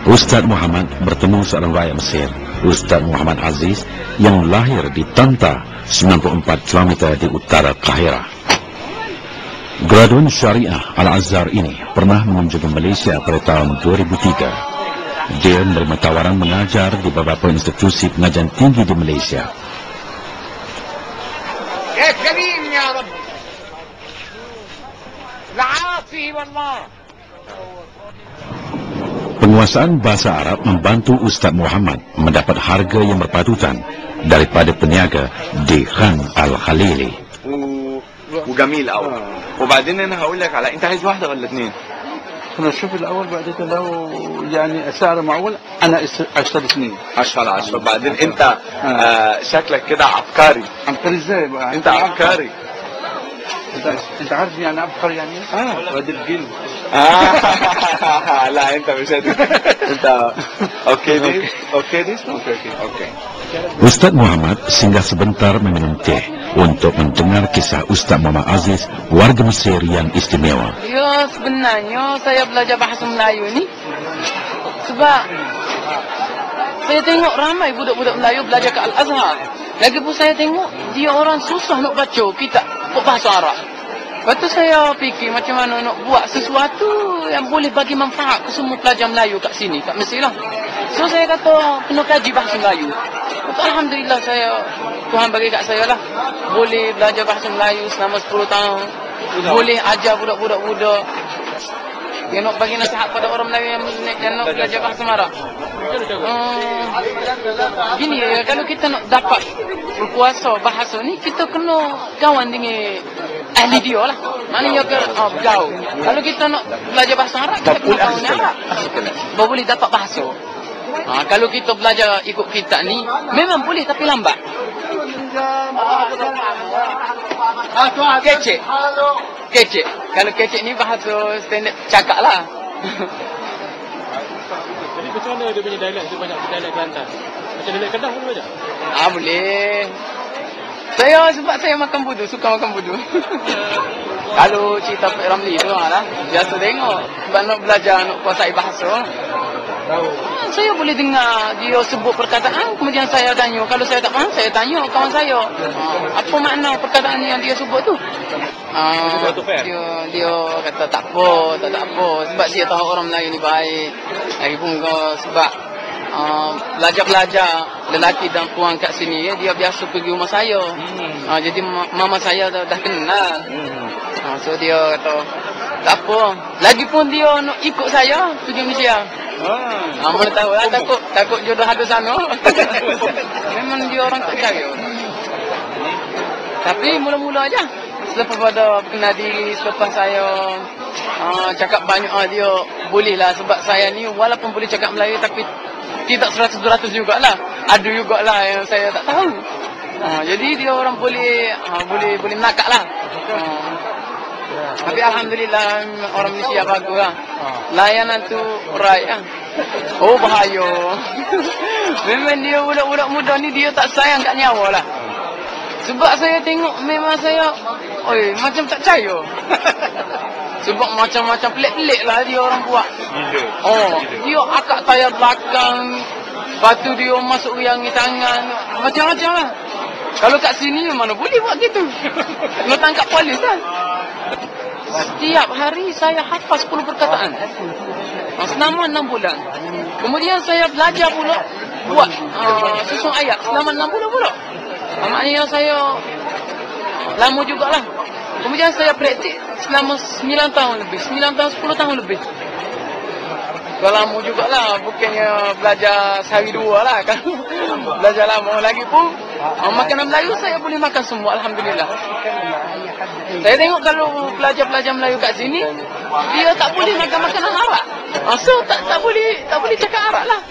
Ustaz Muhammad bertemu seorang rakyat Mesir, Ustaz Muhammad Aziz, yang lahir di Tanta, 94 km di utara Kahirah. Graduan Syariah Al-Azhar ini pernah mengunjungi Malaysia pada tahun 2003. Dia menerima tawaran mengajar di beberapa institusi pengajian tinggi di Malaysia. Ya Karim ya Rabb. La'afi wallah. Penguasaan bahasa Arab membantu Ustaz Muhammad mendapat harga yang berpatutan daripada peniaga di Khan Al-Khalili. وجميل قوي. وبعدين انا هقول لك على انت عايز واحده ولا اثنين؟ انا اشوف الاول بعدين لو يعني سعر معقول انا اشتري اثنين 10/10. وبعدين انت شكلك كده عبقري. عبقري ازاي بقى؟ انت عبقري. انت عارف يعني عبقري يعني ايه؟ وادي الجيل. لا انت مش قادر. انت اوكي دي اوكي دي اوكي. Ustaz Muhammad singgah sebentar meminum teh untuk mendengar kisah Ustaz Muhammad Aziz, warga Mesir yang istimewa. Ya, sebenarnya saya belajar bahasa Melayu ni sebab saya tengok ramai budak-budak Melayu belajar ke Al-Azhar. Lagipun saya tengok dia orang susah nak baca kitab bahasa Arab. Lepas tu saya fikir macam mana nak buat sesuatu yang boleh bagi manfaat ke semua pelajar Melayu kat sini, kat Mesir lah. So saya kata kena kaji bahasa Melayu. Alhamdulillah Tuhan bagi kat saya lah boleh belajar bahasa Melayu selama 10 tahun. Boleh ajar budak-budak yang nak bagi nasihat pada orang Melayu yang nak belajar bahasa Arab. Gini ya, kalau kita nak dapat berkuasa bahasa ni, kita kena kawan dengan ahli dia lah. Maknanya bergaul. Kalau kita nak belajar bahasa Arab, kita kena kawan dengan Arab. Baru boleh dapat bahasa. Kalau kita belajar ikut kitab ni, memang boleh tapi lambat. Kecek. Kecek. Kalau kecek ni bahasa standard cakap lah. Jadi macam mana dia punya dialek? Dia banyak dialek Kelantan. Macam dialek Kedah pun banyak? Boleh. Sebab saya makan budu, suka makan budu. Kalau cerita Pak Ramli tu lah, biasa tengok. Sebab nak belajar, nak kuasai bahasa. Saya boleh dengar dia sebut perkataan, kemudian saya tanya. Kalau saya tak faham, saya tanya kawan saya. Apa makna perkataan yang dia sebut tu? Dia kata tak apa. Sebab dia tahu orang Melayu ni baik. Lagipun sebab belajar-belajar lelaki dan puan kat sini, dia biasa pergi rumah saya. Jadi mama saya dah kenal. So dia kata tak apa. Lagipun dia nak ikut saya pergi Malaysia. Mana tahu lah, takut jodoh ada sana. Memang dia orang tak percaya. Tapi mula-mula aja. Selepas pada kenal diri, selepas saya cakap banyak dia bolehlah. Sebab saya ni walaupun boleh cakap Melayu tapi tidak 100% jugalah. Ada jugalah yang saya tak tahu. Jadi dia orang boleh menakak lah. Tapi alhamdulillah orang Malaysia bagus lah. Layanan tu right lah. Bahaya. Memang dia budak-budak muda ni dia tak sayang kat nyawa lah. Sebab saya tengok memang saya macam tak percaya. Sebab macam-macam pelik-pelik lah dia orang buat. Dia akak tayar belakang. Lepas tu dia masuk riangi tangan. Macam-macam lah. Kalau kat sini mana boleh buat gitu. Kena tangkap polis kan. Setiap hari saya hafaz 10 perkataan. Selama 6 bulan. Kemudian saya belajar pula buat susun ayat selama 6 bulan pula. Maknanya saya lama jugalah. Kemudian saya praktik selama 9 tahun lebih. 9 tahun, 10 tahun lebih. Dah lama jugalah. Bukannya belajar sehari dua lah. Kalau belajar lama lagi pun makanan Melayu saya boleh makan semua. Alhamdulillah. Saya tengok kalau pelajar-pelajar Melayu kat sini, dia tak boleh makan makanan Arab. So tak boleh cakap Arab lah.